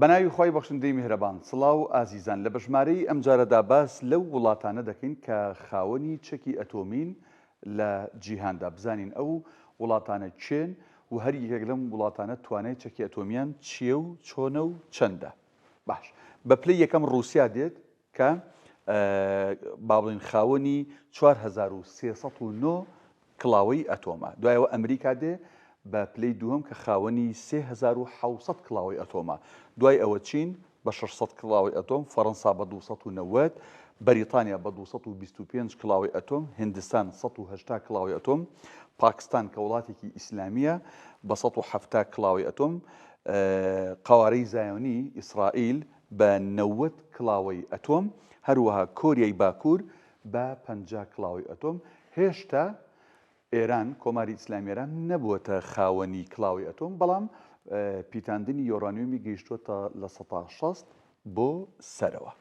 بەناوی خۆی بەخشندەی میهرەبان سڵاو ئازیزان لە بەژمارەی ئەم جارەدا باس لەو وڵاتانە دەکەین کە خاوەنی چەکی ئەتۆمین لە جیهاندا بزانین ئەو وڵاتانە چێن و هەر یەکێک لەم وڵاتانە توانای چەکی ئەتۆمیان چییە و چۆنە و چەندە. باش بە پلەی یەکەم رووسیا دێت کە با بڵین خاوەنی 4309 کڵاوەی ئەتۆمە. دوایەوە ئەمریکا دێ بە پلەی دووەم کە خاوەنی 3700 کڵاوەی ئەتۆمە. دوای ئەوە چین بە 600 کڵاوەی ئەتۆم، فەڕەنسا بە 290، بەریتانیا بە 225 کڵاوەی ئەتۆم، هندستان 180 کڵاوەی ئەتۆم، پاکستان کە وڵاتێکی ئیسلامیە بە 170 کڵاوەی ئەتۆم، قەوارەی زایۆنی ئیسرائیل بە 90 کڵاوەی ئەتۆم، هەروەها کۆریای باکوور بە 50 کڵاوەی ئەتۆم. هێشتا ئێران کۆماری ئیسلامی ئێران نەبووەتە خاوەنی کڵاوی ئەتۆم، بەڵام پیتاندنی یۆرانیۆمی گەیشتووەتە لە 160 بۆ سەرەوە.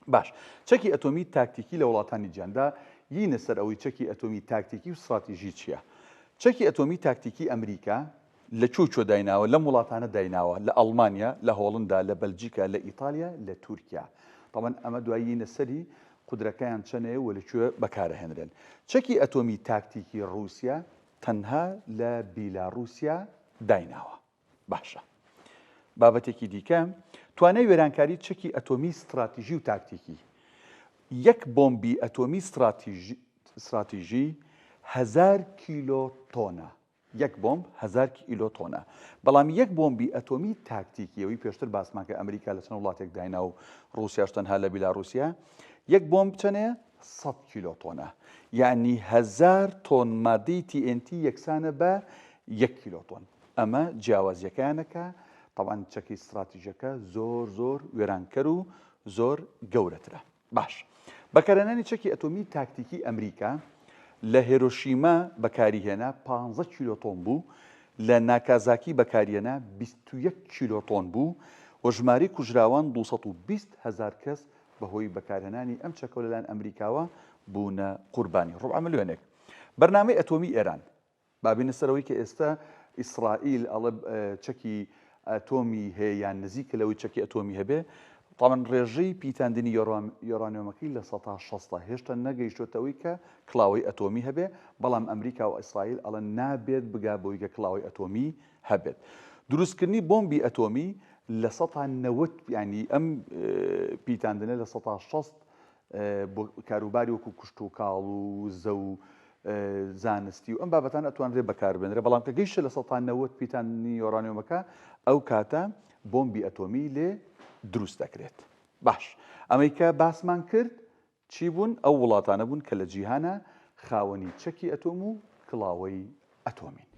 باش چەکی ئەتۆمی تاکتیکی لە وڵاتانی جیهاندا یینە سەر ئەوەی چەکی ئەتۆمی تاکتیکی و استراتیژی چییە. چەکی ئەتۆمی تاکتیکی ئەمریکا لە چۆ دایناوە، لەم وڵاتانە دایناوە، لە ئەڵمانیا، لە هۆڵندا، لە بەلجیکا، لە ئیتالیا، لە تورکیا. طبعاً ئەمە دوای یینە سەری قودرەکەیان چەنەیە و لەکوێ بەکارەهێنرێن. چەکی ئەتۆمی تاکتیکی رووسیا تەنها لە بیلاڕووسیا دایناوە. باشە بابەتێکی دیکە توانای وێرانکاری چەکی ئەتۆمی استراتیژی و تاکتیکی. یەک بۆمبی ئەتۆمی استراتیژی 1000 کیلۆ تۆنە. یەک بۆمب 1000 کیلۆ تۆنە. بەڵام یەک بۆمبی ئەتۆمی تاکتیکی ئەوەی پێشتر باسمان کە ئەمریکا لە چەند وڵاتێک داینا و رووسیاش تەنها لە بیلاڕووسیا، یەک بۆمب چەنەیە 100 کیلۆ تۆنە. یعنی 1000 تۆن مادەی TNT یەکسانە بە 1 کیلۆ تۆن. ئەمە جیاوازیەکانەکە. طبعاً چەکی استراتیژیەکە زۆر وێرانکەر و زۆر گەورەترە. باش بەکارهێنانی چەکی ئەتۆمی تاکتیکی ئەمریکا لە هیرۆشیما بەکاریهێنا 15 کیلۆ تۆن بوو، لە ناکازاکی بەکاریهێنا 21 کیلۆ تۆن بوو و ژماری کوژراوان 220,000 کەس بەهۆی بەکارهێنانی ئەم چەکە لەلایەن ئەمریکاوە بوونە قوربانی. ڕوبع ملیۆنێک. بەرنامەی ئەتۆمی ئێران بابینە سەرەوەی کە ئێستا ئیسرائیل ئەڵێ چەکی ئەتۆمی هەیە یان نزیکە لەوەی چەکی ئەتۆمی هەبێ. طبعاً ڕێژەی پیتاندنی یۆرانیۆمەکەی لە 160 هێشتا نەگەیشتوێتەوەی کە کڵاوەی ئەتۆمی هەبێ، بەڵام ئەمریکا و ئیسرائیل ئەڵێن نابێت بگا بۆی کە کڵاوەی ئەتۆمی هەبێت. دروستکردنی بۆمبی ئەتۆمی لە 190 ینی ئەم پیتاندنە لە 160 بۆ کاروباری وەکو کوشت و کاڵ و زە و زانستی و ئەم بابەتان ئەتوانرێت بەکاربێنرێت، بەڵام کە گەیشتە لە 190 پیتاندنی یۆرانیۆمەکە ئەو کاتە بۆمبی ئەتۆمی لێ دروست دەکرێت. باش ئەمەی کە باسمان کرد چی بوون؟ ئەو وڵاتانە بوون کە لە جیهانە خاوەنی چەکی ئەتۆم و کڵاوەی ئەتۆمین.